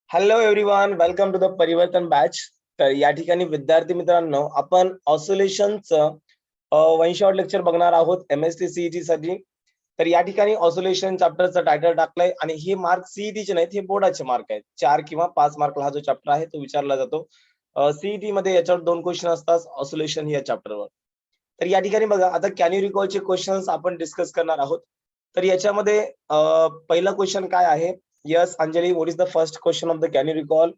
Hello everyone, welcome to the Parivartan batch. तर या ठिकाणी विद्यार्थी मित्रांनो, आपण ऑसिलेशनचं वन शॉट लेक्चर बघणार आहोत एमएसटी सीईटी साठी. तर या ठिकाणी ऑसिलेशन चॅप्टरचं टायटल टाकलंय आणि हे मार्क सीईटीचे नाहीत, हे बोर्डाचे मार्क आहेत. 4 किंवा 5 मार्कला हा जो चॅप्टर आहे तो विचारला जातो. सीईटी मध्ये याच्यावर 2 क्वेश्चन असतात ऑसिलेशन या चॅप्टरवर. तर या ठिकाणी बघा, आता कॅन यू रिकॉलचे क्वेश्चन्स आपण डिस्कस करणार आहोत. तर याच्यामध्ये पहिला क्वेश्चन काय आहे? Yes, Anjali, what is the first question of the can you recall?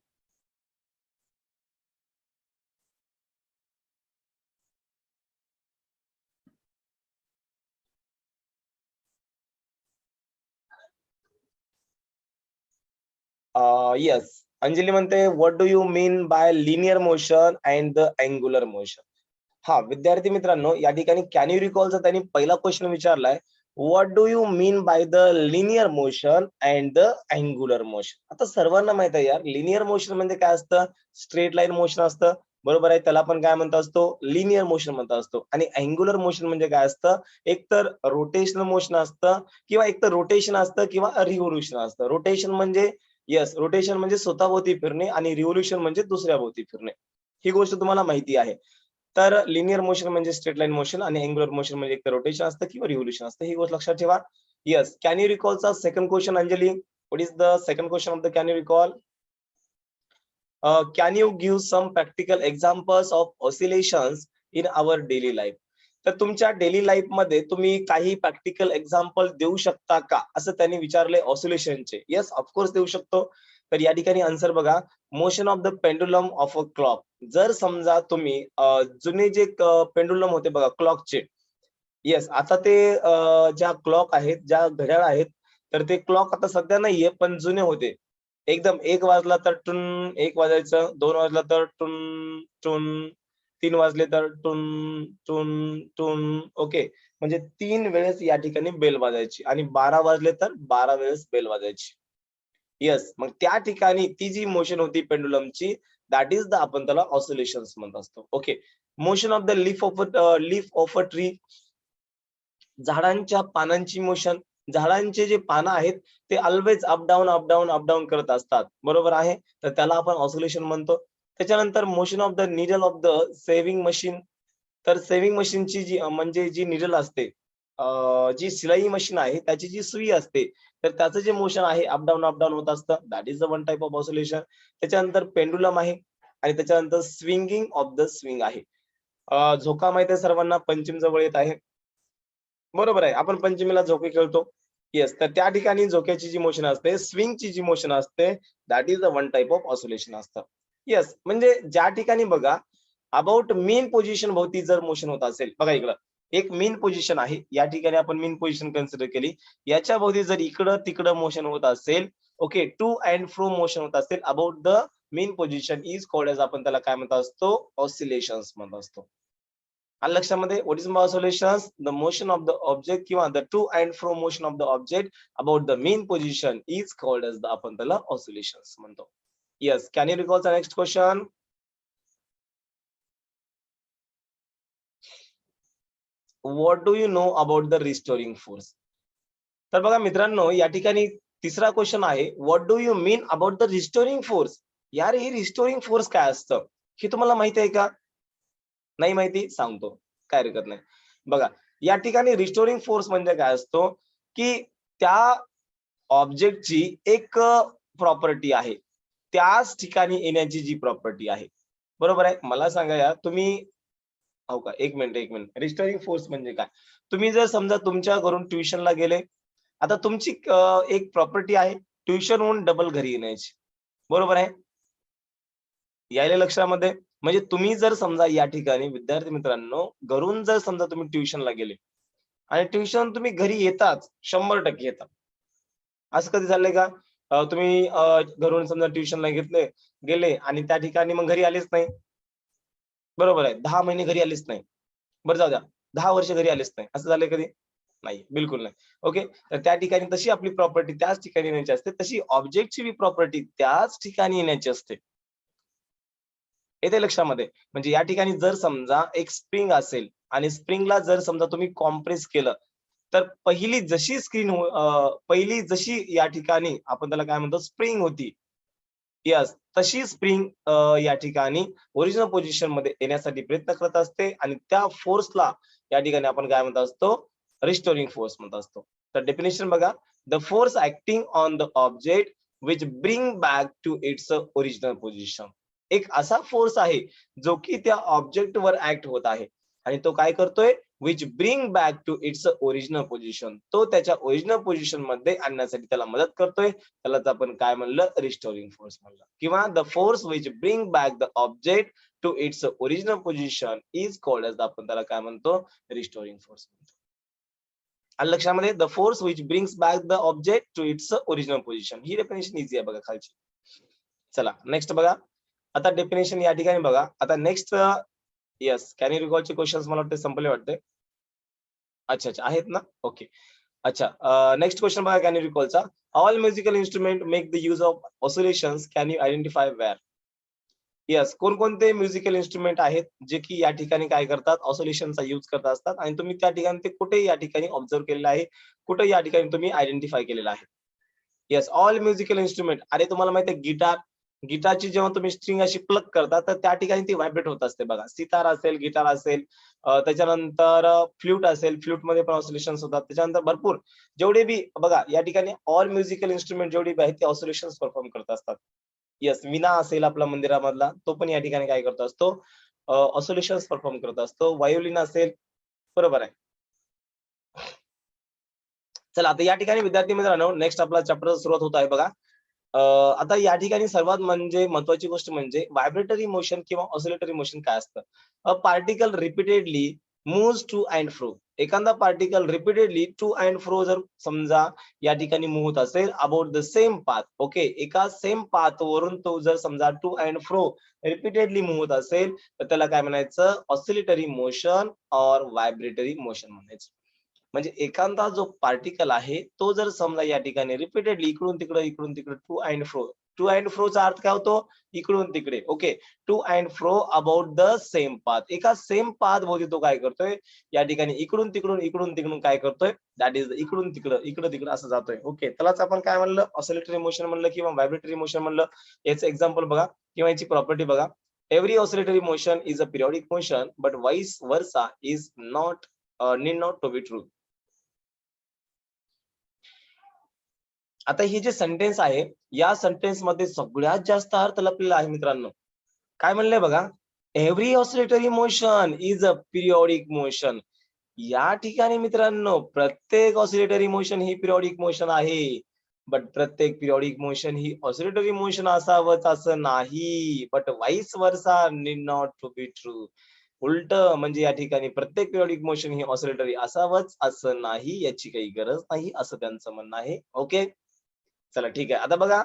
Yes. Anjali म्हणते, what do you mean by linear motion and the angular motion? हा विद्यार्थी मित्रांनो, या ठिकाणी कॅन यू रिकॉलचा त्यांनी पहिला क्वेश्चन विचारलाय. What do you mean by the linear motion and the angular motion? आता सर्वांना माहित आहे यार, लिनियर मोशन म्हणजे काय असतं? स्ट्रेट लाईन मोशन असतं, बरोबर आहे. त्याला आपण काय म्हणतो असतो? लिनियर मोशन म्हणतो असतो. आणि अँग्युलर मोशन म्हणजे काय असतं? एक तर रोटेशनल मोशन असतं, किंवा एक तर रोटेशन असतं किंवा रिव्होल्यूशन असतं. रोटेशन म्हणजे रोटेशन म्हणजे स्वतःभोवती फिरणे आणि रिव्होल्यूशन म्हणजे दुसऱ्या भोवती फिरणे. ही गोष्ट तुम्हाला माहिती आहे. तर लिनियर मोशन म्हणजे स्ट्रेट लाईन मोशन आणि अँग्युलर मोशन म्हणजे एक रोटेशन असतं किंवा रिव्होल्यूशन असतं. ही गोष्ट लक्षात ठेवा. येस, कॅन यू रिकॉलचा second question Anjali, what is the second question of the can you recall? Can you give some practical examples of oscillations in our daily life? तर तुमच्या डेली लाईफ मध्ये तुम्ही काही प्रॅक्टिकल एक्झाम्पल देऊ शकता का, असं त्यांनी विचारले ऑसिलेशनचे. येस, ऑफकोर्स देऊ शकतो. तर या ठिकाणी आन्सर बघा, motion of the pendulum of a clock. जर समजा तुम्ही जुने जे पेंडुलम होते बघा क्लॉकचे, येस, आता ते ज्या क्लॉक आहेत, ज्या घड्याळ आहेत, तर ते क्लॉक आता सध्या नाहीये, पण जुने होते. एकदम 1 वाजला तर टुन 1 वाजायचं, 2 वाजला तर टुन टुन, 3 वाजले तर टुन टुन टुन. ओके. म्हणजे 3 वेळेस या ठिकाणी बेल वाजायची आणि 12 वाजले तर 12 वेळेस बेल वाजायची. येस, मग त्या ठिकाणी ती जी मोशन होती पेंडुलमची, दॅट इज द आपण त्याला ऑसिलेशन्स म्हणत असतो. Okay. Motion of the leaf of a tree. झाडांच्या पानांची मोशन. झाडांचे जे पानं आहेत ते always up down up down up down करत असतात, बरोबर आहे. तर त्याला आपण ऑसिलेशन म्हणतो. त्याच्यानंतर motion of the needle of the saving machine. तर सेव्हिंग मशीनची जी म्हणजे जी निडल असते, जी शिलाई मशीन आहे त्याची जी सुई असते, तर त्याचं जे मोशन आहे अप डाऊन होत असतं, that is the one type of oscillation. त्याच्यानंतर पेंडुलम आहे आणि त्याच्यानंतर स्विंगिंग ऑफ द स्विंग आहे. झोका माहिती आहे सर्वांना, पंचम जवळ येत आहे, बरोबर आहे. आपण पंचमीला झोके खेळतो. येस, तर त्या ठिकाणी झोक्याची जी मोशन असते, स्विंगची जी मोशन असते, that is the one type of oscillation असतं. येस, म्हणजे ज्या ठिकाणी बघा, अबाउट मेन पोझिशन भोवती जर मोशन होत असेल, बघा इकडं एक मेन पोझिशन आहे. या ठिकाणी आपण मेन पोझिशन कन्सिडर केली. याच्या भोवती जर इकडं-तिकडं मोशन होत असेल, okay, to and fro motion होत असेल, about the mean position is called as, आपण त्याला काय म्हणत असतो? ऑसिलेशन्स म्हणत असतो. आलं लक्षामध्ये? What is oscillations? The motion of the object किंवा the to and fro motion of the object about the mean position is called as the, आपण त्याला ऑसिलेशन्स म्हणतो. Yes, can you recall the next question? What do you know about the restoring force? तर बघा मित्रांनो, या ठिकाणी तिसरा question आहे, what do you mean about the restoring force? यार, हे रिस्टोरिंग फोर्स काय असतं? हे तुम्हाला माहिती आहे का? नाही माहिती? सांगतो, काय हरकत नाही. बघा, या ठिकाणी रिस्टोरिंग फोर्स म्हणजे काय असतो, की त्या ऑब्जेक्टची एक प्रॉपर्टी आहे. त्याच ठिकाणी येण्याची जी प्रॉपर्टी आहे. बरोबर आहे. मला सांगा यार, तुम्ही हो का? 1 मिनिट, 1 मिनिट. रिस्टोरिंग फोर्स म्हणजे काय? तुम्ही जर समजा तुमच्या घरून ट्युशनला गेले, आता तुमची एक प्रॉपर्टी आहे, ट्युशनहून डबल घरी येण्याची. बरोबर आहे? यायला लक्षामध्ये? म्हणजे तुम्ही जर समजा या ठिकाणी विद्यार्थी मित्रांनो, घरून जर समजा तुम्ही ट्युशनला गेले आणि ट्युशन तुम्ही घरी येताच 100% येतात. असं कधी झालंय का? तुम्ही घरून समजा ट्युशनला गेले आणि त्या ठिकाणी मग घरी आलेच नाही. बरोबर आहे. 10 महिने घरी आलेच नाही. बरं जाऊ द्या, 10 वर्ष घरी आलेच नाही. असं झालंय कधी? नाही, बिलकुल नाही. ओके. तर त्या ठिकाणी तशी आपली प्रॉपर्टी त्याच ठिकाणी येण्याची असते. तशी ऑब्जेक्टची बी प्रॉपर्टी त्याच ठिकाणी येण्याची असते. येते लक्षामध्ये? म्हणजे या ठिकाणी जर समजा एक स्प्रिंग असेल आणि स्प्रिंगला जर समजा तुम्ही कॉम्प्रेस केलं, तर पहिली जशी या ठिकाणी आपण त्याला काय म्हणतो, स्प्रिंग होती. यस, तशी स्प्रिंग या ठिकाणी ओरिजिनल पोझिशन मध्ये येण्यासाठी प्रयत्न करत असते आणि त्या फोर्सला या ठिकाणी आपण काय म्हणत असतो, रिस्टोरिंग फोर्स म्हणत असतो. तर डेफिनेशन बघा, the force acting on the object which bring back to its original position. एक असा फोर्स आहे जो की त्या ऑब्जेक्टवर ऍक्ट होत आहे आणि तो काय करतोय, which bring back to its original position. तो त्याच्या ओरिजिनल पोझिशन मध्ये आणण्यासाठी त्याला मदत करतोय. त्यालाच आपण काय म्हणलं, रिस्टोरिंग फोर्स म्हणलं. किंवा the force which bring back the object to its original position is called as, आपण त्याला काय म्हणतो, रिस्टोरिंग फोर्स म्हणतो. आणि लक्षामध्ये, the force which brings back the object to its original position. ही डेफिनेशन इझी आहे बघा खालची. चला नेक्स्ट बघा. आता डेफिनेशन या ठिकाणी बघा. आता नेक्स्ट, येस, कॅन यू रिकॉलचे क्वेश्चन्स मला वाटते संपले वाटते. अच्छा अच्छा, आहेत ना, ओके. अच्छा, नेक्स्ट क्वेश्चन बघा कॅन यू रिकॉलचा. All musical instrument make the use of oscillations, can you identify where. Yes, कोणकोणते म्युझिकल इन्स्ट्रुमेंट आहेत जे की या ठिकाणी काय करतात, ऑसिलेशनचा यूज करत असतात आणि तुम्ही त्या ठिकाणी ते कुठे या ठिकाणी ऑब्झर्व केलेलं आहे, कुठे या ठिकाणी तुम्ही आयडेंटिफाय केलेलं आहे. Yes, all musical instrument. अरे तुम्हाला माहिती आहे, गिटार, गिटारची जेव्हा तुम्ही स्ट्रिंग अशी प्लग करता तर त्या ठिकाणी ती व्हायब्रेट होत असते बघा. सितार असेल, गिटार असेल, त्याच्यानंतर फ्लूट असेल, फ्लूट मध्ये पण ऑसिलेशन्स होतात. त्याच्यानंतर भरपूर जेवढे बी बघा या ठिकाणी ऑल म्युझिकल इन्स्ट्रुमेंट जेवढे बी आहेत ते ऑसिलेशन्स परफॉर्म करत असतात. येस, विना असेल आपला मंदिरामधला, तो पण या ठिकाणी काय करत असतो, ऑसिलेशन्स परफॉर्म करत असतो. व्हायोलिन असेल, बरोबर आहे. चला आता या ठिकाणी विद्यार्थी मित्रांनो, नेक्स्ट आपला चॅप्टर सुरुवात होत आहे बघा. आता या ठिकाणी सर्वात म्हणजे महत्वाची गोष्ट म्हणजे व्हायब्रेटरी मोशन किंवा ऑसिलेटरी मोशन काय असतं. A particle repeatedly moves to and fro. एखादा particle repeatedly to and fro जर समजा या ठिकाणी मूव्ह होत असेल about the same path, okay, एका सेम पाथ वरून तो जर समजा to and fro repeatedly move होत असेल तर त्याला काय म्हणायचं, ऑसिलेटरी मोशन और व्हायब्रेटरी मोशन म्हणायचं. म्हणजे एखादा जो पार्टिकल आहे तो जर समजा या ठिकाणी रिपीटेडली इकडून तिकडे to and fro, to and फ्रोचा अर्थ काय होतो, इकडून तिकडे, okay, to and fro about the same path. एका सेम पाथ भोवती तो काय करतोय, या ठिकाणी इकडून तिकडून काय करतोय, दॅट इज इकडून तिकडं असं जातोय. ओके, त्यालाच आपण काय म्हणलं, ऑसिलेटरी मोशन म्हणलं किंवा व्हायब्रेटरी मोशन म्हणलं. याचं एक्झाम्पल बघा किंवा याची प्रॉपर्टी बघा. Every oscillatory motion is a periodic motion but vice versa is not, need not to be true. आता हे जे सेंटेन्स आहे, या सेंटेन्स मध्ये सगळ्यात जास्त अर्थ लपलेला आहे मित्रांनो. काय म्हणलंय बघा, every oscillatory motion is a periodic motion. या ठिकाणी मित्रांनो प्रत्येक ऑसिलेटरी मोशन ही पिरियॉडिक मोशन आहे. बट प्रत्येक पिरियॉडिक मोशन ही ऑसिलेटरी मोशन असावंच असं नाही. But vice versa need not to be true. उलट म्हणजे या ठिकाणी प्रत्येक पिरियॉडिक मोशन ही ऑसिलेटरी असावंच असं नाही, याची काही गरज नाही, असं त्यांचं म्हणणं आहे. ओके, चला ठीक आहे. आता बघा,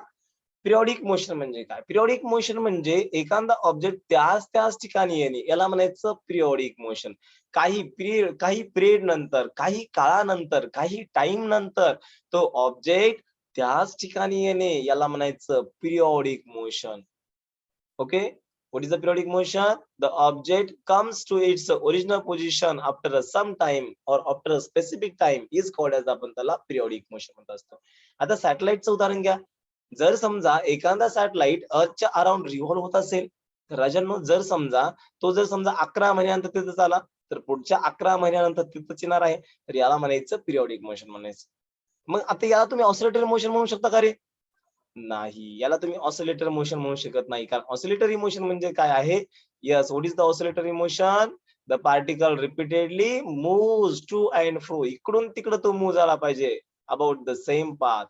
पिरियॉडिक मोशन म्हणजे काय? पिरियॉडिक मोशन म्हणजे एखादा ऑब्जेक्ट त्याच ठिकाणी येणे, याला म्हणायचं पिरियॉडिक मोशन. काही पिरियड नंतर, काही काळानंतर, काही टाइम नंतर तो ऑब्जेक्ट त्याच ठिकाणी येणे, याला म्हणायचं periodic motion. Okay, what is the periodic motion? The object comes to its original position after some time or after a specific time is called as, आपण त्याला पिरियॉडिक मोशन म्हणत असतो. आता सॅटेलाइटचं उदाहरण घ्या. जर समजा एखादा सॅटेलाइट अर्थच्या अराउंड रिव्हॉल्व होत असेल तर राजांनो, जर समजा 11 महिन्यानंतर तिथं आला तर पुढच्या 11 महिन्यानंतर तिथंच येणार आहे, तर याला म्हणायचं पिरियॉडिक मोशन म्हणायचं. मग आता याला तुम्ही ऑसिलेटरी मोशन म्हणू शकता का रे? नाही, याला तुम्ही ऑसिलेटर मोशन म्हणू शकत नाही. कारण ऑसिलेटरी मोशन म्हणजे काय आहे? Yes, what is the oscillatory motion? The particle repeatedly moves to and fro. इकडून तिकडे तो मूव्ह झाला पाहिजे about the same path.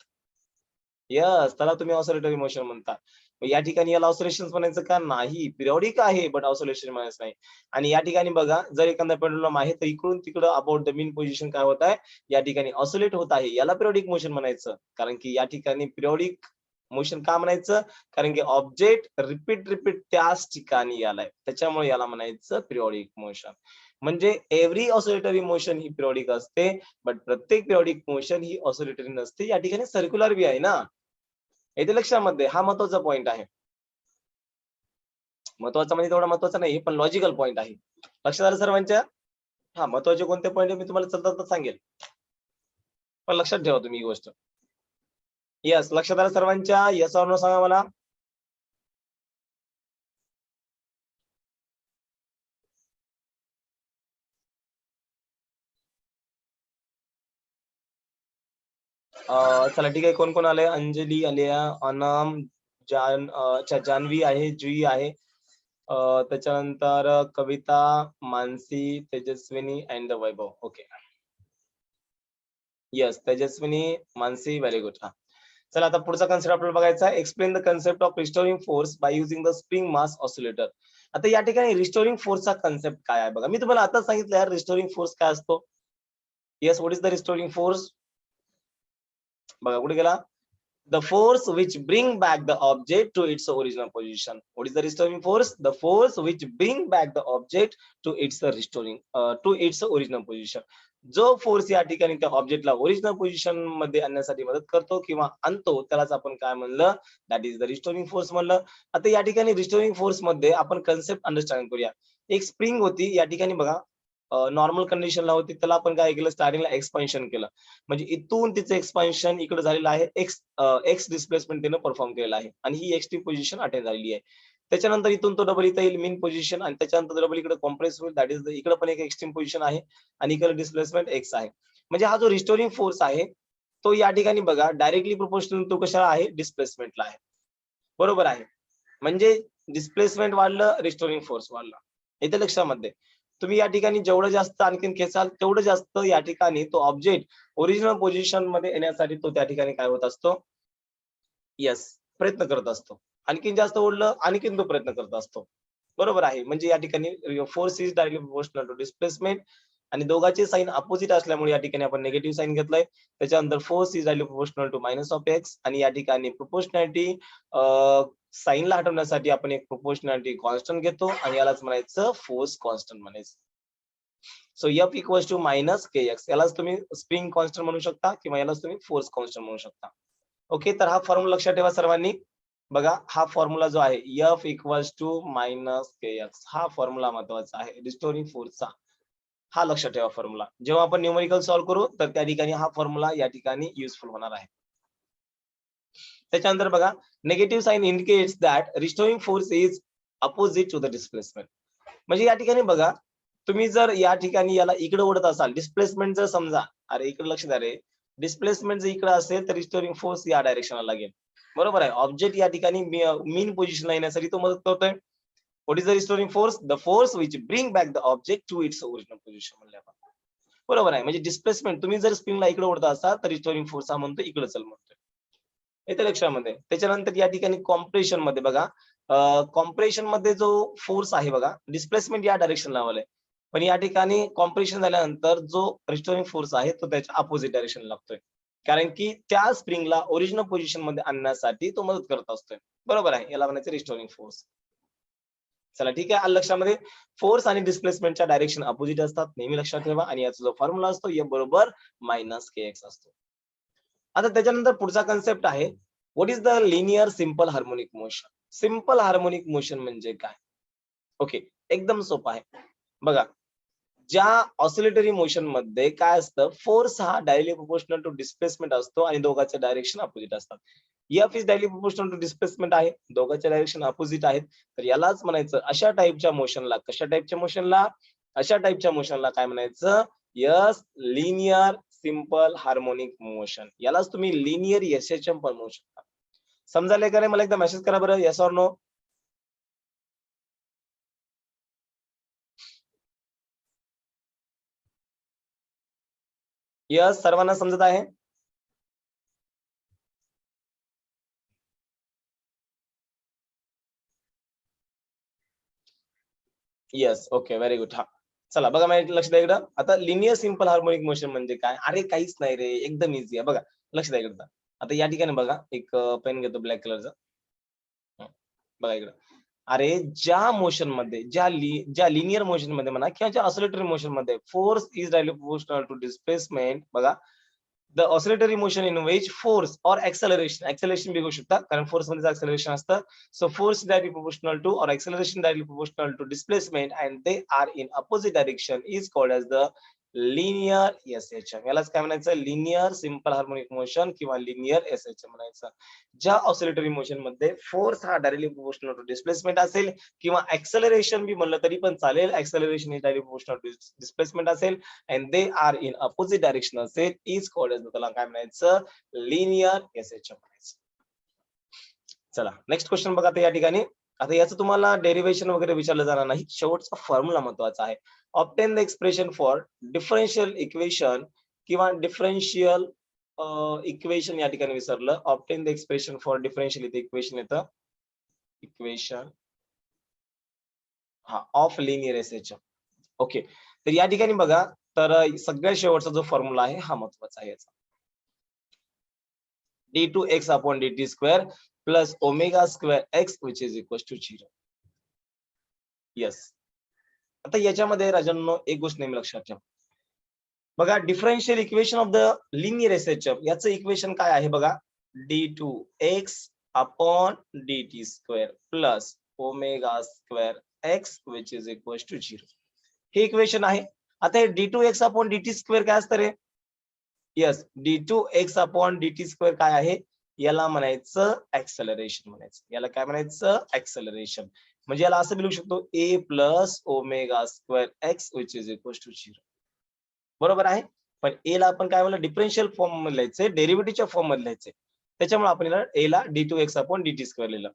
Yes, त्याला तुम्ही ऑसिलेटरी मोशन म्हणता. या ठिकाणी याला ऑसिलेशन म्हणायचं का? नाही, पिरियॉडिक आहे बट ऑसिलेशन म्हणायचं नाही. आणि या ठिकाणी बघा, जर एखादा पेंडुलम आहे तर इकडून तिकडं अबाउट द मीन पोझिशन काय होत आहे, या ठिकाणी ऑसिलेट होत आहे, याला पिरियॉडिक मोशन म्हणायचं. कारण की या ठिकाणी पिरियॉडिक मोशन का म्हणायचं? कारण की ऑब्जेक्ट रिपीट त्याच ठिकाणी आलाय, त्याच्यामुळे याला म्हणायचं पिरियॉडिक मोशन. म्हणजे एव्हरी ऑसिलेटरी मोशन ही पिरियॉडिक असते, बट प्रत्येक पिरियॉडिक मोशन ही ऑसिलेटरी नसते. या ठिकाणी सर्क्युलर बी आहे ना, येते लक्षामध्ये. हा महत्वाचा पॉइंट आहे. महत्वाचा म्हणजे तेवढा महत्वाचा नाही, पण लॉजिकल पॉइंट आहे. लक्षात आलं सर्वांच्या? हा, महत्वाचे कोणते पॉइंट मी तुम्हाला चलता सांगेल, पण लक्षात ठेवा तुम्ही ही गोष्ट. येस, लक्षात आलं सर्वांच्या? येस ऑर नो सांगा मला. चला ठीक आहे. कोण कोण आले? अंजली आलिया, अनम, जान्हवी आहे, जुई आहे. त्याच्यानंतर Kavita, Mansi, Tejaswini and Vaibhav. Okay. Yes, Tejaswini, Mansi, very good. हा, चला आता पुढचा कन्सेप्ट आपल्याला बघायचा आहे. Explain the concept of restoring force by using the spring mass oscillator. आता या ठिकाणी रिस्टोरिंग फोर्सचा कन्सेप्ट काय आहे बघा. मी तुम्हाला आता सांगितलं यार रिस्टोरिंग फोर्स काय असतो. Yes, what is the restoring force? बघा कुठे गेला? The force which bring back the object to its original position. What is the restoring force? The force which bring back the object to its original position. जो force या ठिकाणी त्या ऑब्जेक्टला original position मध्ये आणण्यासाठी मदत करतो किंवा आणतो त्यालाच आपण काय म्हणलं? That is the restoring force म्हणलं. आता या ठिकाणी रिस्टोरिंग फोर्स मध्ये आपण कन्सेप्ट अंडरस्टँड करूया. एक स्प्रिंग होती या ठिकाणी बघा, नॉर्मल कंडिशनला होती, त्याला आपण काय केलं? स्टार्टिंगला एक्सपान्शन केलं. म्हणजे इथून तिचं एक्सपान्शन इकडे झालेलं आहे. एक्स डिस्प्लेसमेंट तिने परफॉर्म केलेला आहे आणि ही एक्सटी पोझिशन अटेन झालेली आहे. त्याच्यानंतर इथून तो डबल इथं येईल मीन पोझिशन आणि त्याच्यानंतर डबल इकडे कॉम्प्रेस होईल. दॅट इज इकडे पण एक एक्स्ट्रीम पोझिशन आहे आणि इकडे डिस्प्लेसमेंट एक्स आहे. म्हणजे हा जो रिस्टोरिंग फोर्स आहे तो या ठिकाणी बघा डायरेक्टली प्रोपोर्शनल तो कशाला आहे? डिस्प्लेसमेंटला आहे. बरोबर आहे. म्हणजे डिस्प्लेसमेंट वाढलं, रिस्टोरिंग फोर्स वाढला. इथे लक्षामध्ये तुम्ही या ठिकाणी जेवढं जास्त आणखीन खेचाल तेवढं जास्त या ठिकाणी तो ऑब्जेक्ट ओरिजिनल पोझिशन मध्ये येण्यासाठी तो त्या ठिकाणी काय होत असतो? येस, प्रयत्न करत असतो. आणखीन जास्त ओढलं, आणखीन तो प्रयत्न करत असतो. बरोबर आहे. म्हणजे या ठिकाणी force is directly proportional to displacement आणि दोघांचे साइन अपोजिट असल्यामुळे या ठिकाणी आपण निगेटिव्ह साइन घेतलाय. त्याच्यानंतर force is directly proportional to minus of X आणि या ठिकाणी प्रोपोर्शनॅलिटी साइनला हटवण्यासाठी आपण एक प्रोपोर्शनॅलिटी कॉन्स्टंट घेतो आणि यालाच म्हणायचं फोर्स कॉन्स्टंट म्हणायचं. So F equals to minus K X, यालाच तुम्ही स्प्रिंग कॉन्स्टंट म्हणू शकता किंवा यालाच तुम्ही फोर्स कॉन्स्टंट म्हणू शकता. ओके, तर हा फॉर्म्युला लक्षात ठेवा सर्वांनी. बघा हा फॉर्म्युला जो आहे F equals to minus K X, हा फॉर्म्युला महत्वाचा आहे रिस्टोरिंग फोर्सचा. हा लक्षात ठेवा फॉर्म्युला. जेव्हा आपण न्यूमेरिकल सॉल्व्ह करू तर त्या ठिकाणी हा फॉर्म्युला या ठिकाणी युजफुल होणार आहे. त्याच्यानंतर बघा negative sign indicates that restoring force is opposite to the displacement. म्हणजे या ठिकाणी बघा तुम्ही जर या ठिकाणी याला इकडे ओढत असाल, डिस्प्लेसमेंट जर समजा, अरे इकडे लक्ष द्या रे, डिस्प्लेसमेंट जर इकडे असेल तर रिस्टोरिंग फोर्स या डायरेक्शनला लागेल. बरोबर आहे. ऑब्जेक्ट या ठिकाणी मीन पोझिशनला येण्यासाठी तो मदत करतोय. What is the restoring force? The force which bring back the object to its original position म्हणले आपण. बरोबर आहे. म्हणजे डिस्प्लेसमेंट तुम्ही जर स्प्रिंगला इकडे ओढता असाल तर रिस्टोरिंग फोर्स हा म्हणतो इकडे चल म्हणतोय. येते लक्षामध्ये. त्याच्यानंतर या ठिकाणी कॉम्प्रेशन मध्ये बघा, कॉम्प्रेशन मध्ये जो फोर्स आहे बघा, डिस्प्लेसमेंट या डायरेक्शनला लावलाय, पण या ठिकाणी कॉम्प्रेशन झाल्यानंतर जो रिस्टोरिंग फोर्स आहे तो त्याच्या अपोजिट डायरेक्शन लागतोय. कारण की त्या स्प्रिंगला ओरिजिनल पोझिशन मध्ये आणण्यासाठी तो मदत करत असतोय. बरोबर आहे. याला म्हणायचं रिस्टोरिंग फोर्स. चला ठीक आहे. आलं लक्षामध्ये. फोर्स आणि डिस्प्लेसमेंटच्या डायरेक्शन अपोजिट असतात, नेहमी लक्षात ठेवा. आणि याचा जो फॉर्म्युला असतो एफ बरोबर मायनस के एक्स असतो. आता त्याच्यानंतर पुढचा कन्सेप्ट आहे what is the linear simple harmonic motion. Simple harmonic motion म्हणजे काय? ओके, एकदम सोपं आहे. बघा ज्या ऑसिलेटरी मोशन मध्ये काय असतं, फोर्स हा डायरेक्टली प्रोपोर्शनल टू डिस्प्लेसमेंट असतो आणि दोघांचे डायरेक्शन अपोजिट असतात. F is directly proportional to displacement आहे, दोघांचे डायरेक्शन अपोजिट आहेत. तर यालाच म्हणायचं अशा टाईपच्या मोशनला, कशा टाईपच्या मोशनला? अशा टाईपच्या मोशनला काय म्हणायचं? Yes, linear simple harmonic motion. यालाच तुम्ही लिनियर एसएचएम पण म्हणू शकता. समजायला का नाही? मला एकदा मेसेज करा बरं, येस ऑर नो. यस, सर्वांना समजत आहे? Yes, okay, very good. हा, चला बघा माझ्या लक्ष द्या इकडं. आता लिनियर सिंपल हार्मोनिक मोशन म्हणजे काय? अरे काहीच नाही रे, एकदम इझी आहे. बघा लक्ष द्या इकडं. आता या ठिकाणी बघा एक पेन घेतो ब्लॅक कलरचा. बघा इकडं. अरे ज्या मोशन मध्ये, ज्या लिनियर मोशन मध्ये म्हणा किंवा ज्या ऑसिलेटरी मोशन मध्ये force is directly proportional to displacement, बघा the oscillatory motion in which force or acceleration बी घेऊ शकता कारण फोर्स मध्ये एक्सेलरेशन असतं. So force directly proportional to or acceleration directly proportional to displacement and they are in opposite direction is called as the linear SHM. यालाच काय म्हणायचं, linear simple harmonic motion किंवा लिनियर एसएचएम म्हणायचं. ज्या oscillatory motion मध्ये force हा directly proportional to displacement असेल किंवा ऍक्सेलरेशन बी म्हणलं तरी पण चालेल, ऍक्सेलरेशन ही डायरेक्टली प्रोपोर्शनल टू डिस्प्लेसमेंट असेल and they are in opposite direction असेल, इज कॉल्ड एज, त्याला काय म्हणायचं, लिनियर एसएचएम म्हणायचं. चला नेक्स्ट क्वेश्चन बघा आता या ठिकाणी. आता याचं तुम्हाला डेरिव्हेशन वगैरे विचारलं जाणार नाही, शेवटचा फॉर्म्युला महत्वाचा आहे. Obtain the expression for differential equation किंवा डिफरन्शियल इक्वेशन या ठिकाणी विसरलं. Obtain the expression for differential इथे इक्वेशन येतं, इक्वेशन हा ऑफ लिनियर एसएचएम. ओके, तर या ठिकाणी बघा, तर सगळ्यात शेवटचा जो फॉर्म्युला आहे हा महत्वाचा आहे याचा. d2x upon dt square plus omega square x which is equals to 0. Yes. आता याच्यामध्ये राजांनो एक गोष्ट नेहमी लक्षात ठेवा. बघा, differential equation of the linear SHM याचं इक्वेशन काय आहे बघा, d2x upon dt square plus omega square x which is equals to 0. हे इक्वेशन आहे. आता हे d2x upon dt square काय असतं रे? Yes, d2x upon dt square काय आहे, याला म्हणायचं ऍक्सेलरेशन म्हणायचं. याला काय म्हणायचं, ऍक्सेलरेशन. म्हणजे याला असं लिहू शकतो a plus omega square X which is equal to 0. बरोबर आहे. पण a ला आपण काय म्हणलं, डिफरन्शियल फॉर्म मध्ये लिहायचंय, डेरिव्हेटिव्हच्या फॉर्म मध्ये लिहायचंय. त्याच्यामुळे आपण a ला d2x अपॉन dt स्क्वेअर लिहिलं.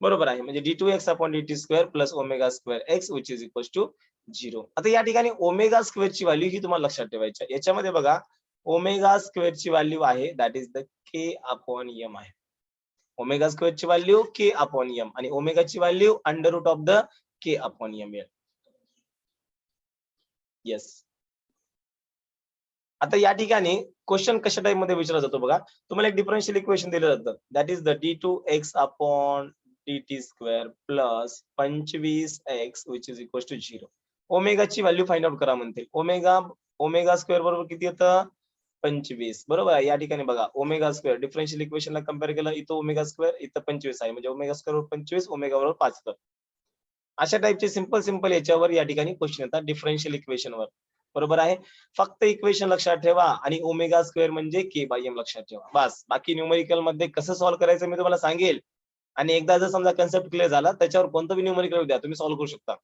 बरोबर आहे. म्हणजे d2x upon dt square plus omega square X which is equal to 0. आता या ठिकाणी ओमेगा स्क्वेअरची व्हॅल्यू ही तुम्हाला लक्षात ठेवायची आहे. याच्यामध्ये बघा, ओमेगा स्क्वेअर ची व्हॅल्यू आहे that is the k upon m आहे. ओमेगा स्क्वेअर ची व्हॅल्यू k अपॉन m आणि ओमेगा ची value under root of the k upon m. Yes. आता या ठिकाणी क्वेश्चन कशा टाइप मध्ये विचारला जातो बघा, तुम्हाला एक डिफरन्शियल इक्वेशन दिलं जातं that is the d2x upon dt square plus 25x which is equal to 0. Omega ची व्हॅल्यू फाइंड आउट करा म्हणते. ओमेगा स्क्वेअर बरोबर किती येतं, 25. बरोबर आहे. या ठिकाणी बघा, ओमेगा स्क्वेअर डिफरन्शियल इक्वेशनला कंपेअर केलं, इथं ओमेगा स्क्वेअर इथं 25 आहे, म्हणजे ओमेगा स्क्वेअर 25, ओमेगा बरोबर 5 येतं. अशा टाइपचे सिंपल याच्यावर या ठिकाणी क्वेश्चन येतात डिफरन्शियल इक्वेशनवर. बरोबर आहे. फक्त इक्वेशन लक्षात ठेवा आणि ओमेगा स्क्वेअर म्हणजे k बाय m लक्षात ठेवा बस. बाकी न्यूमेरिकल मध्ये कसं सॉल्व्ह करायचं मी तुम्हाला सांगेल, आणि एकदा जर समजा कन्सेप्ट क्लिअर झाला, त्याच्यावर कोणतं बी न्यूमेरिकल द्या तुम्ही सॉल्व्ह करू शकता.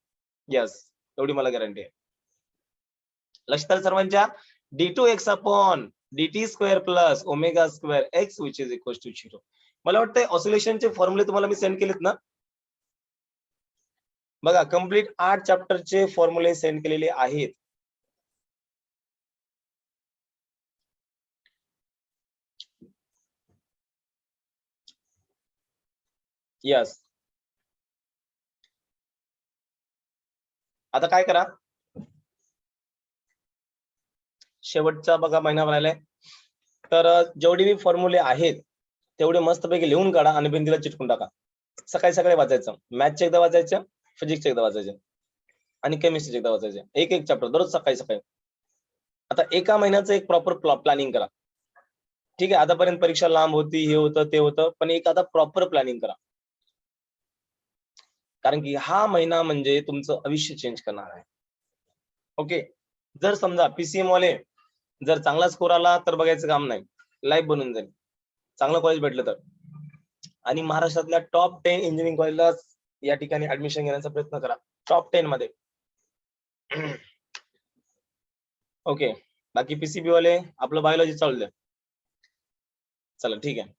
यस, एवढी मला गॅरंटी आहे. लक्षात सर्वांच्या, d2x upon dt square plus omega square X which is equal to 0. मला वाटतं ऑसिलेशनचे फॉर्म्युले तुम्हाला मी सेंड केलेत ना. बघा, कंप्लीट 8 चॅप्टरचे फॉर्म्युले सेंड केलेले आहेत. यस. आता काय करा, शेवटचा बघा महिना राहिलाय, तर जेवढे बी फॉर्म्युले आहेत तेवढे मस्तपैकी लिहून काढा आणि भिंतीला चिटकून टाका. सकाळी सकाळी वाचायचं, मॅथचे एकदा वाचायचं, फिजिक्सचे एकदा वाचायचे आणि केमिस्ट्रीचे एकदा वाचायचे. एक चॅप्टर दररोज सकाळी सकाळी. आता एका महिन्याचं एक प्रॉपर प्लॅनिंग करा. ठीक आहे, आतापर्यंत परीक्षा लांब होती, हे होतं ते होतं, पण एक आता प्रॉपर प्लॅनिंग करा. कारण की हा महिना म्हणजे तुमचं आयुष्य चेंज करणार आहे. ओके, जर समजा पीसीएम वाले जर चांगला स्कोर आला तर बघायचं काम नाही, लाईफ बनून जाईल. चांगलं कॉलेज भेटलं तर. आणि महाराष्ट्रातल्या टॉप 10 इंजिनिअरिंग कॉलेजला या ठिकाणी ऍडमिशन घेण्याचा प्रयत्न करा, टॉप 10 मध्ये. ओके, बाकी पीसीबी वाले आपलं बायोलॉजी चालू द्या. चला ठीक आहे.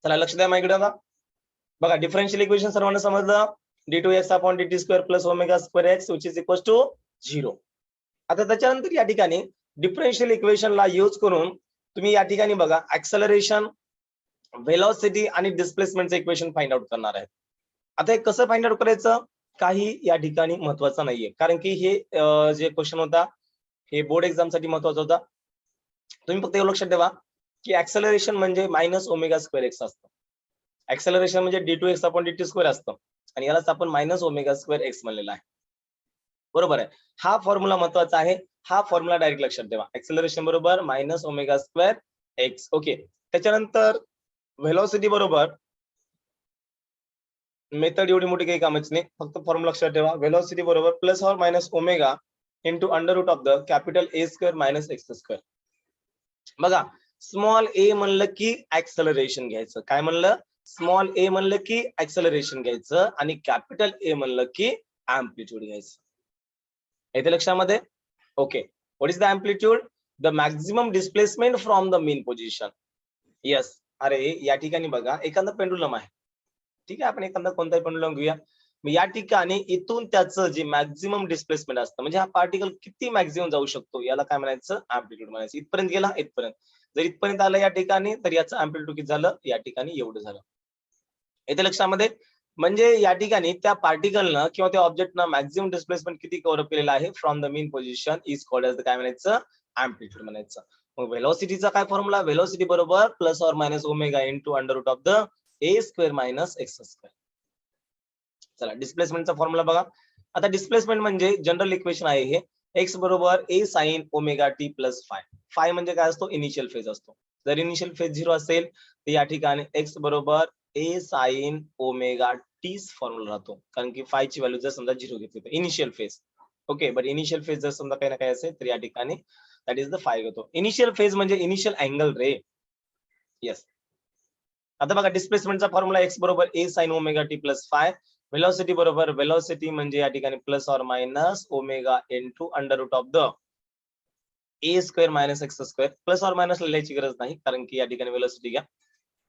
चला लक्ष द्या माझ्याकडे. आता बघा, डिफरन्शियल इक्वेशन सर्वांना समजलं, d2x upon dt square plus omega square X which is equal to 0. आता त्याच्यानंतर या ठिकाणी डिफरन्शियल इक्वेशनला यूज करून तुम्ही या ठिकाणी बघा ऍक्सेलरेशन, व्हेलॉसिटी आणि डिस्प्लेसमेंटचं इक्वेशन फाइंड आउट करणार आहे. आता हे कसं फाइंड आउट करायचं काही या ठिकाणी महत्वाचं नाहीये, कारण की हे जे क्वेश्चन होता हे बोर्ड एक्झाम साठी महत्वाचा होता. तुम्ही फक्त एवढं लक्षात ठेवा की ऍक्सेलरेशन म्हणजे मायनस ओमेगा स्क्वेअर एक्स असतं. ऍक्सेलरेशन म्हणजे d2x अपॉन dt स्क्वेअर असतं आणि यालाच आपण मायनस ओमेगा स्क्वेअर एक्स म्हणलेला आहे. बरोबर आहे. हा फॉर्म्युला महत्वाचा आहे. हा फॉर्म्युला डायरेक्ट लक्षात ठेवा. ऍक्सेलरेशन बरोबर minus omega square x. Okay. त्याच्यानंतर व्हेलॉसिटी बरोबर मेथड एवढी मोठी काही कामाची नाही, फक्त फॉर्म्युला लक्षात ठेवा. व्हेलॉसिटी बरोबर plus or minus omega into under root of the capital A square minus x square. बघा स्मॉल ए म्हणलं की ऍक्सेलरेशन घ्यायचं. काय म्हणलं? स्मॉल ए म्हणलं की ऍक्सेलरेशन घ्यायचं आणि कॅपिटल ए म्हणलं की अँप्लिट्यूड घ्यायचं. येते लक्षामध्ये? Okay. What is the amplitude? The maximum displacement from the mean position. Yes. अरे या ठिकाणी बघा एखादा पेंडुलम आहे. ठीक आहे, आपण एखादा कोणताही पेंडुलम घेऊया. या ठिकाणी इथून त्याचं जे मॅक्झिमम डिस्प्लेसमेंट असतं म्हणजे हा पार्टिकल किती मॅक्झिमम जाऊ शकतो याला काय म्हणायचं? अँप्लिट्यूड म्हणायचं. इथपर्यंत गेला इथपर्यंत. जर इथपर्यंत आलं या ठिकाणी तर याचं अँप्लिट्यूड किती झालं? या ठिकाणी एवढं झालं. येते लक्षामध्ये? म्हणजे या ठिकाणी त्या पार्टिकलनं किंवा त्या ऑब्जेक्टनं मॅक्झिमम डिस्प्लेसमेंट किती कव्हर केलेलं आहे from the mean position is called as काय म्हणायचं? अँप्लिट्यूड म्हणायचं. मग व्हेलॉसिटीचा काय फॉर्म्युला? व्हेलॉसिटी बरोबर plus or minus omega into under root of the A square minus x square. चला डिस्प्लेसमेंटचा फॉर्म्युला बघा. आता डिस्प्लेसमेंट म्हणजे जनरल इक्वेशन आहे हे. एक्स बरोबर a sine omega t plus phi. Phi म्हणजे काय असतो? इनिशियल फेज असतो. जर इनिशियल फेज 0 असेल तर या ठिकाणी एक्स बरोबर a sine omega teach formula राहतो, कारण की फाय ची व्हॅल्यू जर समजा 0 घेतली तर initial phase. Okay. But initial phase जर समजा काही ना काही असेल तर या ठिकाणी दॅट इज द फाय घेतो. इनिशियल फेज म्हणजे इनिशियल अँगल रे. येस. आता बघा डिस्प्लेसमेंटचा फॉर्म्युला एक्स बरोबर a sine omega t plus phi. Velocity बरोबर व्हेलॉसिटी म्हणजे या ठिकाणी plus or minus omega into under root of the A square minus x square. Plus or minus लिहायची गरज नाही कारण की या ठिकाणी व्हेलॉसिटी घ्या.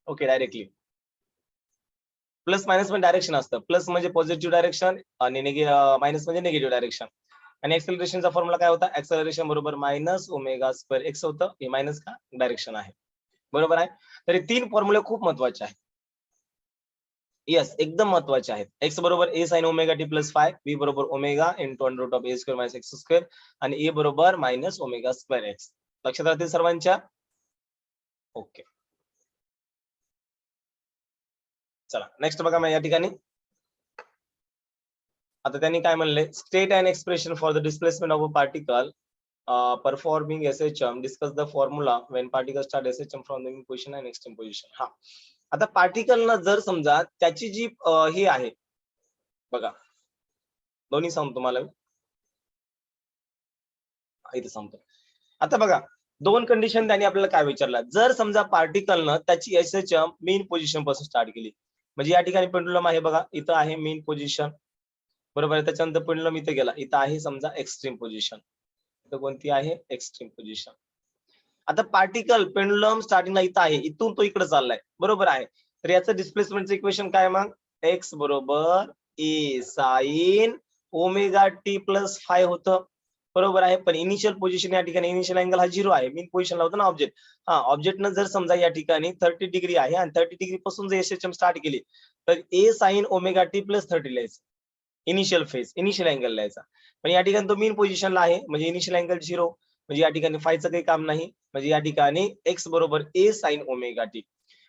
ओके. डायरेक्टली प्लस मायनस पण डायरेक्शन असतं. प्लस म्हणजे पॉझिटिव्ह डायरेक्शन आणि मायनस म्हणजे निगेटिव्ह डायरेक्शन. आणि एक्सेलरेशनचा फॉर्म्युला काय होता? एक्सेलरेशन बरोबर मायनस ओमेगा स्क्वेअर एक्स होतं. हे मायनस का डायरेक्शन आहे. बरोबर आहे. तर हे 3 फॉर्म्युले खूप महत्वाचे आहेत. येस, एकदम महत्वाचे आहेत. एक्स बरोबर a sine omega t plus phi, b बरोबर omega into under root of a square minus x square आणि ए बरोबर मायनस ओमेगा स्क्वेअर एक्स. लक्षात राहतील सर्वांच्या? ओके. चला नेक्स्ट बघा मग या ठिकाणी आता त्यांनी काय म्हणले? State and expression for the displacement of a particle performing SHM, discuss the formula when particle start SHM from the position and extreme position. हा आता पार्टिकल जर समजा त्याची जी हे आहे बघा, दोन्ही सांगतो तुम्हाला इथे सांगतो. आता बघा दोन कंडिशन त्यांनी आपल्याला काय विचारला? जर समजा पार्टिकलनं त्याची एसएचएम मेन पोझिशन पासून स्टार्ट केली, म्हणजे या ठिकाणी पेंडुलम आहे बघा, इथं आहे मेन पोझिशन. बरोबर आहे. त्याच्यानंतर पेंडुलम इथे गेला, इथं आहे समजा एक्स्ट्रीम पोझिशन. इथं कोणती आहे? Extreme position. आता पार्टिकल पेंडुलम स्टार्टिंगला इथं आहे, इथून तो इकडे चाललाय. बरोबर आहे. तर याचं डिस्प्लेसमेंटचं इक्वेशन काय मग? एक्स बरोबर a sine omega t plus phi होतं. बरोबर आहे. पण इनिशियल पोझिशन या ठिकाणी इनिशियल अँगल हा 0 आहे. मीन पोझिशनला होतं ना ऑब्जेक्ट. हा ऑब्जेक्टनं जर समजा या ठिकाणी 30 डिग्री आहे आणि 30 डिग्री पासून जर एसएचएम स्टार्ट केली तर ए साइन ओमेगा टी प्लस 30 लिहायचं. इनिशियल फेज, इनिशियल अँगल लिहायचा. पण या ठिकाणी तो मीन पोझिशनला आहे म्हणजे इनिशियल अँगल 0, म्हणजे या ठिकाणी फायचं काही काम नाही. म्हणजे या ठिकाणी एक्स बरोबर ए साइन ओमेगा टी.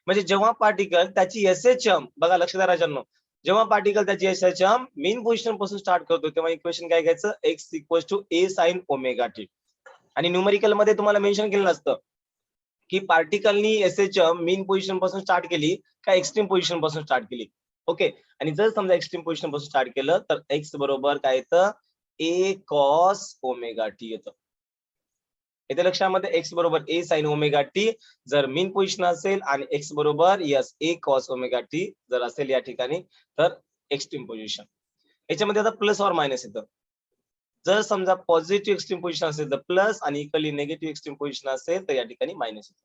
म्हणजे जेव्हा पार्टिकल त्याची एसएचएम बघा लक्षात द्या राजांनो, जेव्हा पार्टिकल त्याची एसएचएम मेन पोझिशन पासून स्टार्ट करतो तेव्हा इक्वेशन काय घ्यायचं? X equals to A sine omega T. आणि न्यूमेरिकल मध्ये तुम्हाला मेन्शन केलेलं असतं की पार्टिकलनी एसएचएम मेन पोझिशन पासून स्टार्ट केली का एक्स्ट्रीम पोझिशन पासून स्टार्ट केली. ओके. आणि जर समजा एक्स्ट्रीम पोझिशन पासून स्टार्ट केलं तर एक्स बरोबर काय येतं? ए कॉस ओमेगा टी येतं. येते लक्षामध्ये? एक्स बरोबर ए साइन ओमेगा टी जर मीन पोझिशन असेल आणि एक्स बरोबर यस ए कॉस ओमेगा टी जर असेल या ठिकाणी तर एक्स्ट्रीम पोझिशन. याच्यामध्ये आता प्लस ऑर मायनस येतं. जर समजा पॉझिटिव्ह एक्स्ट्रीम पोझिशन असेल तर प्लस आणि इक्वली निगेटिव्ह एक्स्ट्रीम पोझिशन असेल तर या ठिकाणी मायनस येतं.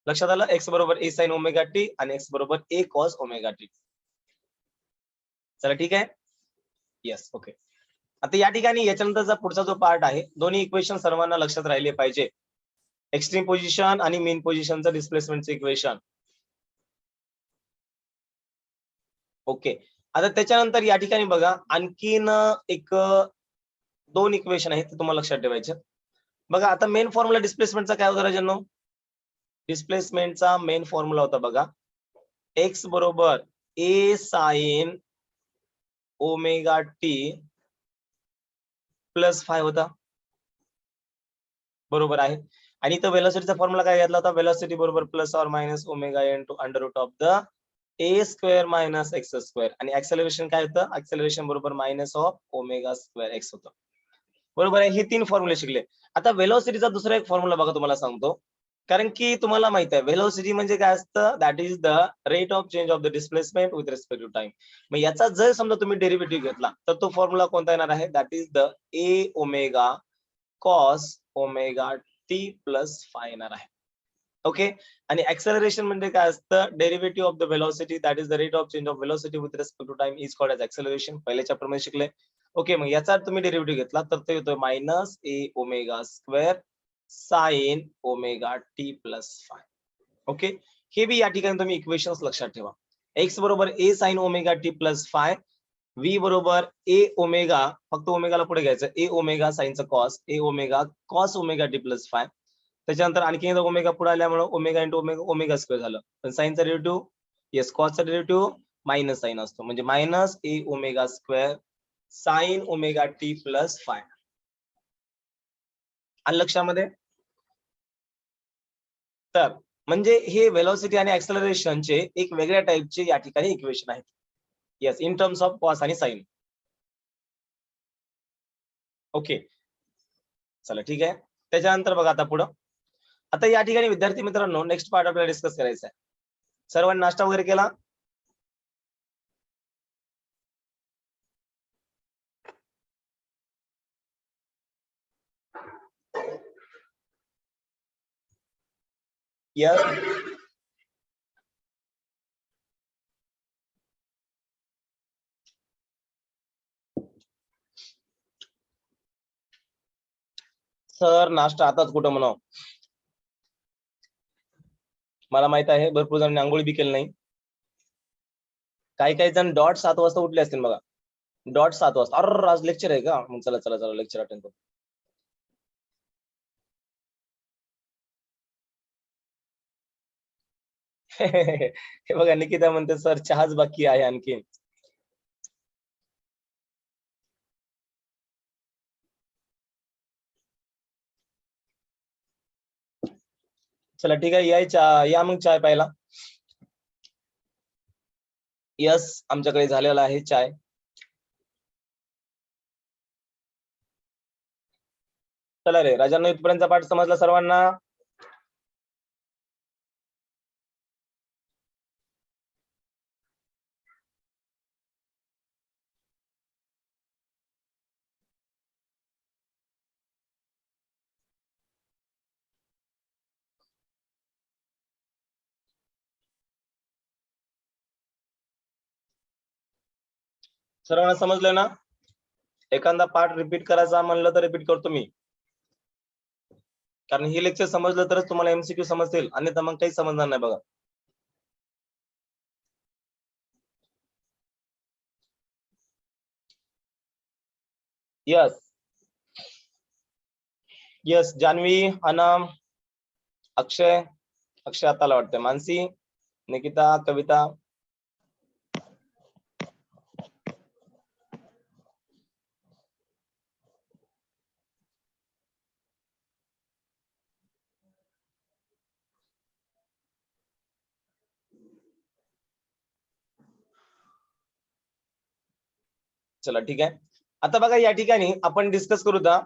लक्षात आलं? एक्स बरोबर ए साइन ओमेगा टी आणि एक्स बरोबर ए कॉस ओमेगा टी. चला ठीक आहे. येस. ओके. आता या ठिकाणी याच्यानंतरचा पुढचा जो पार्ट आहे, दोन्ही इक्वेशन सर्वांना लक्षात राहिले पाहिजे. एक्स्ट्रीम पोझिशन आणि मेन पोझिशनचं डिस्प्लेसमेंटचं इक्वेशन. ओके. आता त्याच्यानंतर या ठिकाणी बघा आणखीन एक 2 इक्वेशन आहेत ते तुम्हाला लक्षात ठेवायचे. बघा आता मेन फॉर्म्युला डिस्प्लेसमेंटचा काय होता राजांनो? डिस्प्लेसमेंटचा मेन फॉर्म्युला होता बघा एक्स बरोबर a sine omega t plus 5 होता, बरोबर आहे. आणि इथं वेलोसिटीचा फॉर्म्युला काय घेतला होता, वेलोसिटी बरोबर plus or minus omega into under root of the A square minus x square, आणि ऍक्सेलरेशन काय होतं, ऍक्सेलरेशन बरोबर minus of omega square X होतं, बरोबर आहे. हे 3 फॉर्म्युले शिकले. आता वेलोसिटीचा दुसरा एक फॉर्म्युला बघा, तुम्हाला सांगतो. कारण की तुम्हाला माहित आहे वेलोसिटी म्हणजे काय असतं, that is the rate of change of the displacement with respect to time. मग याचा जर समजा तुम्ही डेरिव्हेटिव्ह घेतला तर तो फॉर्म्युला कोणता येणार आहे, that is the A omega cos omega t plus 5 येणार आहे. ओके. आणि ऍक्सेलरेशन म्हणजे काय असतं, derivative of the velocity that is the rate of change of velocity with respect to time is called as acceleration. पहिल्याच्या प्रमाणे शिकले. Okay. मग याचा तुम्ही डेरिव्हेटिव्ह घेतला तर ते होतं minus a omega square sine omega t plus 5. Okay. हे बी या ठिकाणी तुम्ही इक्वेशन्स लक्षात ठेवा. एक्स बरोबर a sine omega t plus 5, v बरोबर ए ओमेगा, फक्त ओमेगाला पुढे घ्यायचं, ए ओमेगा साइनचा cos, a omega cos omega t plus 5. त्याच्यानंतर आणखी एकदा ओमेगा पुढे आल्यामुळे omega into omega omega square झालं. पण साइनचा डेरिव्हेटिव्ह, येस कॉसचा डेरिव्हेटिव्ह मायनस साइन असतो, म्हणजे minus a omega square sine omega t plus 5. आणि लक्षामध्ये तर म्हणजे हे वेलोसिटी आणि ऍक्सेलरेशनचे एक वेगळ्या टाइपचे या ठिकाणी इक्वेशन आहेत. Yes, in terms of cos आणि साइन. ओके, चला ठीक आहे. त्याच्यानंतर बघा आता पुढं, आता या ठिकाणी विद्यार्थी मित्रांनो नेक्स्ट पार्ट आपल्याला डिस्कस करायचा आहे. सर्वांनी नाश्ता वगैरे केला? यस. सर नाश्ता आताच कुठं म्हणावं, मला माहित आहे भरपूर जणांनी आंघोळी बी केली नाही. काही काही जण डॉट 7 वाजता उठले असतील बघा, डॉट 7 वाजता. अरे आज लेक्चर आहे का, मग चला चला चला लेक्चर अटेंड करू. हे बघा निकिता म्हणते सर चहाच बाकी आहे आणखी. चला ठीक आहे, या मग चाय प्यायला. यस, आमच्याकडे झालेला आहे चाय. चला रे राजांना इथपर्यंतचा पाठ समजला सर्वांना? सर्वांना समजलं ना? एखादा पाठ रिपीट करायचा म्हणलं तर रिपीट करतो मी, कारण हे लेक्चर समजलं तरच तुम्हाला एमसीक्यू समजतील, अन्यथा मग काही समजणार नाही बघा. यस यस, जान्हवी, अनम, अक्षय, अक्षय आताला वाटतंय, मानसी, निकिता, कविता. चला ठीक आहे. आता बघा या ठिकाणी आपण डिस्कस करू दा.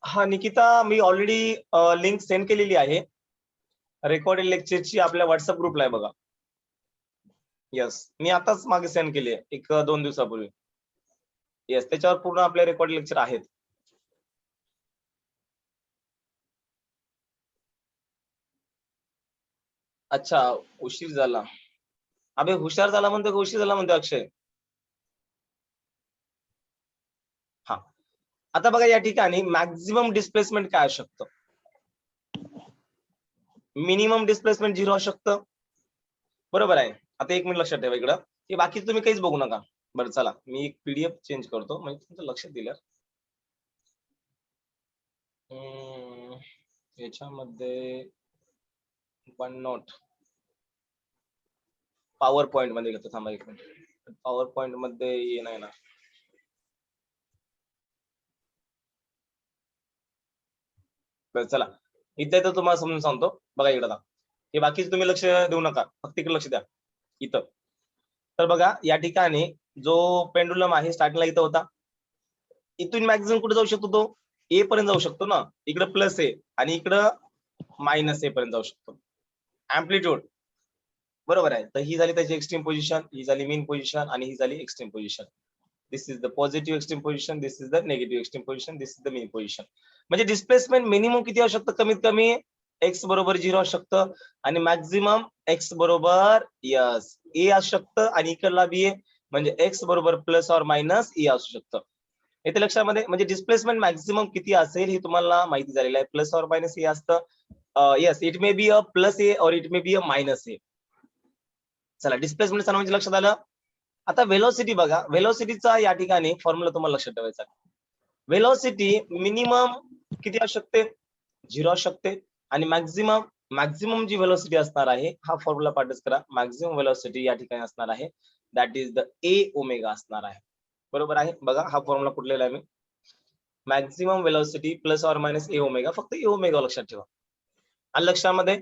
हा निकिता, मी ऑलरेडी लिंक सेंड केलेली आहे रेकॉर्डेड लेक्चरची, आपल्या व्हॉट्सअप ग्रुपला आहे बघा. यस, मी आताच मागे सेंड केली आहे 1-2 दिवसापूर्वी. येस, त्याच्यावर पूर्ण आपले रेकॉर्ड लेक्चर आहेत. अच्छा, उशीर झाला. अबे हुशार झाला म्हणतो का उशीर झाला म्हणतो अक्षय? हा, आता बघा या ठिकाणी मॅक्झिमम डिस्प्लेसमेंट काय असू शकतं, मिनिमम डिस्प्लेसमेंट 0 असू शकतं, बरोबर आहे. आता 1 मिनिट लक्षात ठेवा इकडं, हे बाकी तुम्ही काहीच बघू नका. बरं चला, मी एक पीडीएफ चेंज करतो म्हणजे तुमचं लक्ष दिलं. याच्यामध्ये वन नोट पॉवर पॉइंट मध्ये घेतो, थांबा एक मिनिट. पॉवर पॉइंट मध्ये ये नाही ना. बरं चला, इथे तर तुम्हाला समजून सांगतो. बघा इकडं, हे बाकीचे तुम्ही लक्ष देऊ नका, फक्त इकडे लक्ष द्या इथं. तर बघा या ठिकाणी जो पेंडुलम आहे स्टार्टिंगला इथं होता, इथून मॅक्झिमम कुठे जाऊ शकतो, तो ए पर्यंत जाऊ शकतो ना. इकडे प्लस ए आणि इकडं मायनस ए पर्यंत जाऊ शकतो. अँप्लिट्यूड बरोबर आहे. तर ही झाली त्याची एक्स्ट्रीम पोझिशन, ही झाली मीन पोझिशन आणि ही झाली extreme position. This is the positive extreme position, this is the negative extreme position, this is the mean position. म्हणजे डिस्प्लेसमेंट मिनिमम किती असू शकतं, कमीत कमी एक्स बरोबर 0 असू शकतं आणि मॅक्झिमम एक्स बरोबर यस ए असू शकतं आणि इकडला बी ए म्हणजे एक्स बरोबर प्लस ऑर मायनस ए असू शकतं. इथे लक्षामध्ये म्हणजे डिस्प्लेसमेंट मॅक्झिमम किती असेल हे तुम्हाला माहिती झालेलं आहे. प्लस ऑर मायनस ए असतं. Yes, it may be a plus a or it may be a minus ए. चला, डिस्प्लेसमेंट म्हणजे लक्षात आलं. आता व्हेलॉसिटी बघा, व्हेलॉसिटीचा या ठिकाणी फॉर्म्युला तुम्हाला लक्षात ठेवायचा. व्हेलॉसिटी मिनिमम किती असू शकते, 0 असू शकते आणि मॅक्झिमम जी व्हेलॉसिटी असणार आहे, हा फॉर्म्युला पाठच करा. मॅक्झिमम व्हेलॉसिटी या ठिकाणी असणार आहे, that is the A omega असणार आहे. बरोबर आहे. बघा हा फॉर्म्युला कुठलेला आहे मी, maximum velocity plus or minus a omega, फक्त ए ओमेगा लक्षात ठेवा. आणि लक्षामध्ये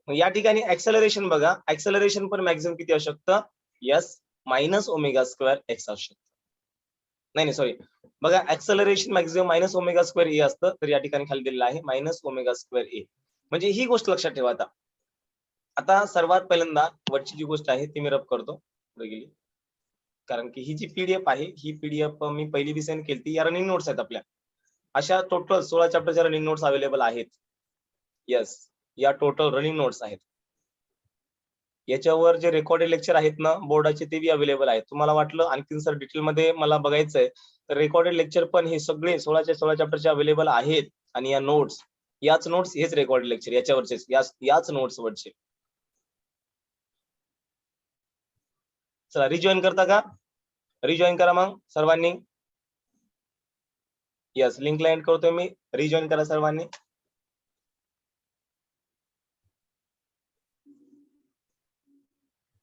या ठिकाणी ऍक्सेलरेशन बघा, ऍक्सेलरेशन पण मॅक्झिमम किती असू शकतं, yes minus omega square x असू शकतं. नाही सॉरी, बघा acceleration maximum minus omega square a असतं, तर या ठिकाणी खाली दिलेलं आहे मायनस ओमेगा स्क्वेअर ए. म्हणजे ही गोष्ट लक्षात ठेवा. आता सर्वात पहिल्यांदा वरची जी गोष्ट आहे ती मी रब करतो पुढे गेली, कारण की ही जी पीडीएफ आहे ही पीडीएफ मी पहिली बी सेंड केली. या रनिंग नोट्स आहेत आपल्या, अशा टोटल 16 चॅप्टरच्या रनिंग नोट्स अवेलेबल आहेत. येस, या टोटल रनिंग नोट्स आहेत. याच्यावर जे रेकॉर्डेड लेक्चर आहेत ना बोर्डाचे, ते बी अवेलेबल आहेत. तुम्हाला वाटलं आणखी सर डिटेल मध्ये मला बघायचंय, तर रेकॉर्डेड लेक्चर पण हे सगळे 16 चॅप्टरचे अवेलेबल आहेत. आणि या नोट्स, याच नोट्स, हेच रेकॉर्डेड लेक्चर याच्यावरचेच, याच नोट्स वरचे. चला, रिजॉईन करता का? रिजॉईन करा मग सर्वांनी. यस, लिंकला एंड करतोय मी, रिजॉईन करा सर्वांनी.